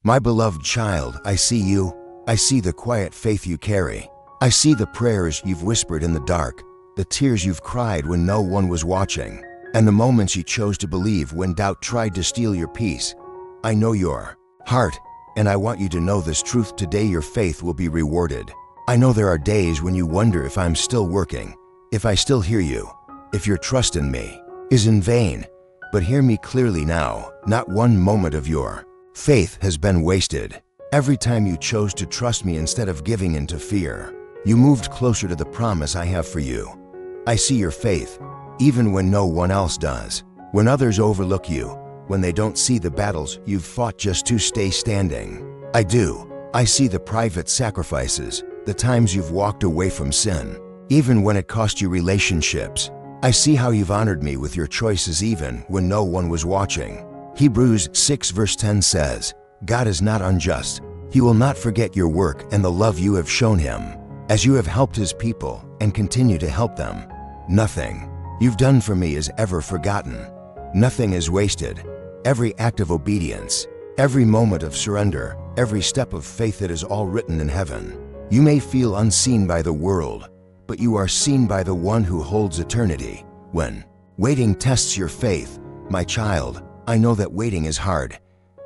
My beloved child, I see you. I see the quiet faith you carry. I see the prayers you've whispered in the dark, the tears you've cried when no one was watching, and the moments you chose to believe when doubt tried to steal your peace. I know your heart, and I want you to know this truth today: your faith will be rewarded. I know there are days when you wonder if I'm still working, if I still hear you, if your trust in me is in vain. But hear me clearly now, not one moment of your faith has been wasted. Every time you chose to trust me instead of giving in to fear, you moved closer to the promise I have for you. I see your faith, even when no one else does. When others overlook you, when they don't see the battles you've fought just to stay standing. I do. I see the private sacrifices, the times you've walked away from sin, even when it cost you relationships. I see how you've honored me with your choices even when no one was watching. Hebrews 6 verse 10 says, God is not unjust. He will not forget your work and the love you have shown him, as you have helped his people and continue to help them. Nothing you've done for me is ever forgotten. Nothing is wasted. Every act of obedience, every moment of surrender, every step of faith, that is all written in heaven. You may feel unseen by the world, but you are seen by the one who holds eternity. When waiting tests your faith, my child, I know that waiting is hard.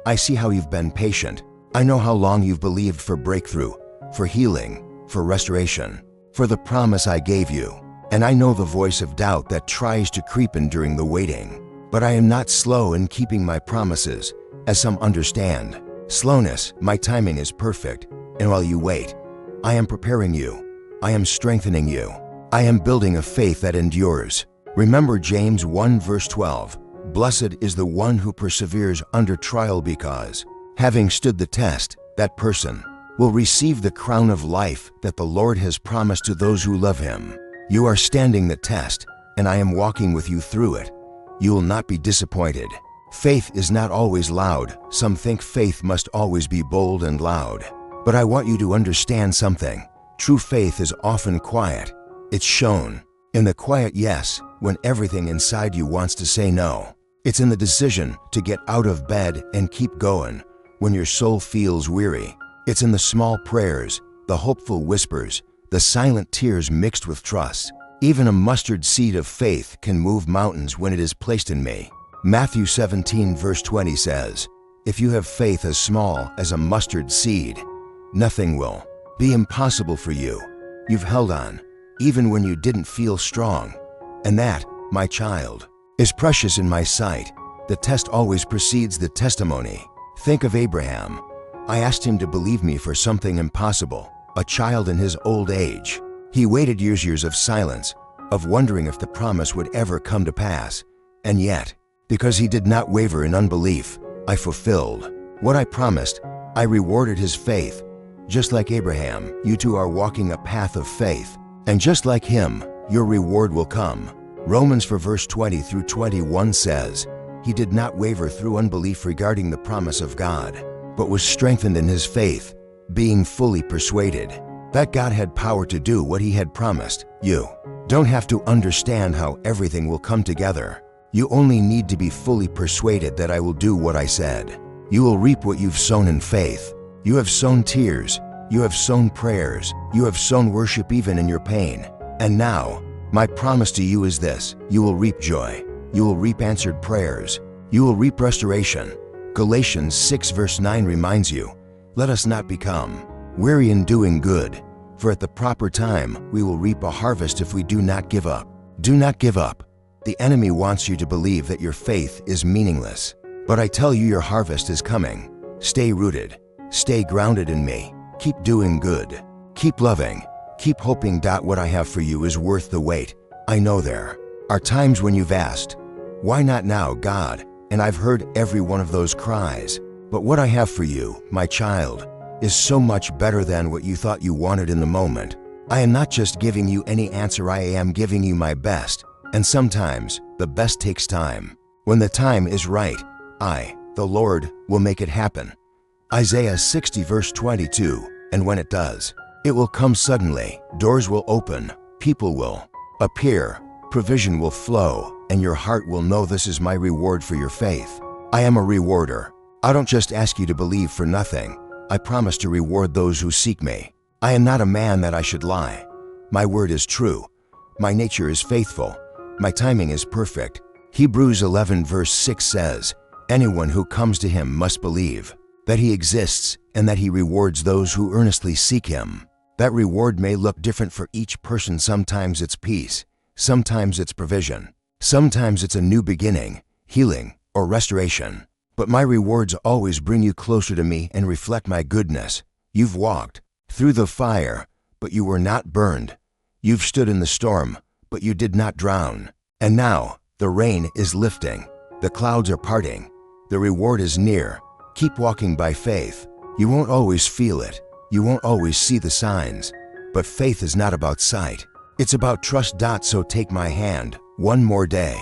I see how you've been patient. I know how long you've believed for breakthrough, for healing, for restoration, for the promise I gave you. And I know the voice of doubt that tries to creep in during the waiting. But I am not slow in keeping my promises, as some understand slowness. My timing is perfect, and while you wait, I am preparing you. I am strengthening you. I am building a faith that endures. Remember James 1 verse 12. Blessed is the one who perseveres under trial, because, having stood the test, that person will receive the crown of life that the Lord has promised to those who love him. You are standing the test, and I am walking with you through it. You will not be disappointed. Faith is not always loud. Some think faith must always be bold and loud. But I want you to understand something. True faith is often quiet. It's shown in the quiet yes when everything inside you wants to say no. It's in the decision to get out of bed and keep going when your soul feels weary. It's in the small prayers, the hopeful whispers, the silent tears mixed with trust. Even a mustard seed of faith can move mountains when it is placed in me. Matthew 17 verse 20 says, if you have faith as small as a mustard seed, nothing will be impossible for you. You've held on, even when you didn't feel strong. And that, my child, is precious in my sight. The test always precedes the testimony. Think of Abraham. I asked him to believe me for something impossible, a child in his old age. He waited years of silence, of wondering if the promise would ever come to pass. And yet, because he did not waver in unbelief, I fulfilled what I promised. I rewarded his faith. Just like Abraham, you too are walking a path of faith. And just like him, your reward will come. Romans 4 verse 20 through 21 says, he did not waver through unbelief regarding the promise of God, but was strengthened in his faith, being fully persuaded that God had power to do what he had promised. You don't have to understand how everything will come together. You only need to be fully persuaded that I will do what I said. You will reap what you've sown in faith. You have sown tears, you have sown prayers, you have sown worship even in your pain. And now, my promise to you is this: you will reap joy, you will reap answered prayers, you will reap restoration. Galatians 6 verse 9 reminds you, let us not become weary in doing good, for at the proper time we will reap a harvest if we do not give up. Do not give up. The enemy wants you to believe that your faith is meaningless. But I tell you, your harvest is coming. Stay rooted. Stay grounded in me. Keep doing good. Keep loving. Keep hoping. What I have for you is worth the wait. I know there are times when you've asked, why not now, God? And I've heard every one of those cries. But what I have for you, my child, is so much better than what you thought you wanted in the moment. I am not just giving you any answer, I am giving you my best. And sometimes, the best takes time. When the time is right, I, the Lord, will make it happen. Isaiah 60 verse 22, and when it does, it will come suddenly. Doors will open, people will appear, provision will flow, and your heart will know this is my reward for your faith. I am a rewarder. I don't just ask you to believe for nothing. I promise to reward those who seek me. I am not a man that I should lie. My word is true. My nature is faithful. My timing is perfect. Hebrews 11 verse 6 says, anyone who comes to him must believe that he exists and that he rewards those who earnestly seek him. That reward may look different for each person. Sometimes it's peace. Sometimes it's provision. Sometimes it's a new beginning, healing, or restoration. But my rewards always bring you closer to me and reflect my goodness. You've walked through the fire, but you were not burned. You've stood in the storm, but you did not drown. And now, the rain is lifting. The clouds are parting. The reward is near. Keep walking by faith. You won't always feel it. You won't always see the signs. But faith is not about sight. It's about trust. So take my hand one more day.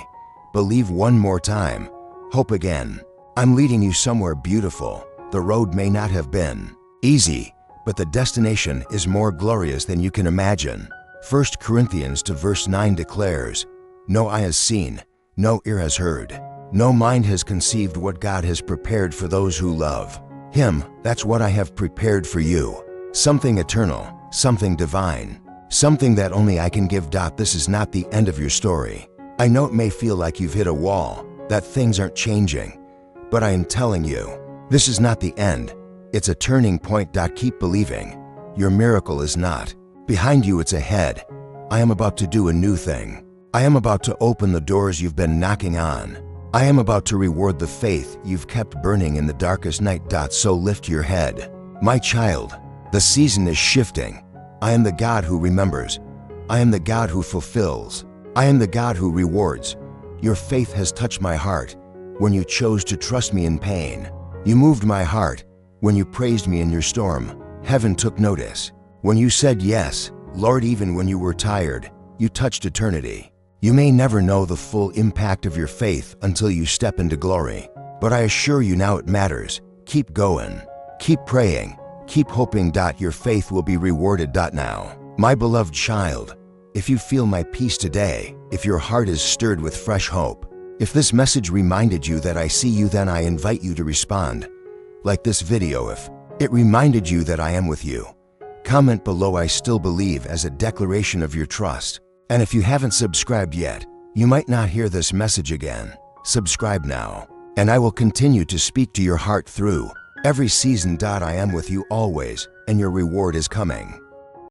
Believe one more time. Hope again. I'm leading you somewhere beautiful. The road may not have been easy, but the destination is more glorious than you can imagine. 1 Corinthians 2 verse 9 declares, no eye has seen, no ear has heard, no mind has conceived what God has prepared for those who love Him. That's what I have prepared for you. Something eternal, something divine, something that only I can give. This is not the end of your story. I know it may feel like you've hit a wall, that things aren't changing, but I am telling you, this is not the end. It's a turning point. Keep believing. Your miracle is not behind you, it's ahead. I am about to do a new thing. I am about to open the doors you've been knocking on. I am about to reward the faith you've kept burning in the darkest night. So lift your head. My child, the season is shifting. I am the God who remembers. I am the God who fulfills. I am the God who rewards. Your faith has touched my heart when you chose to trust me in pain. You moved my heart when you praised me in your storm. Heaven took notice. When you said yes, Lord, even when you were tired, you touched eternity. You may never know the full impact of your faith until you step into glory. But I assure you now it matters. Keep going. Keep praying. Keep hoping. Your faith will be rewarded. Now, my beloved child, if you feel my peace today, if your heart is stirred with fresh hope, if this message reminded you that I see you, then I invite you to respond. Like this video if it reminded you that I am with you. Comment below I still believe as a declaration of your trust. And if you haven't subscribed yet, you might not hear this message again. Subscribe now, and I will continue to speak to your heart through every season. I am with you always, and your reward is coming.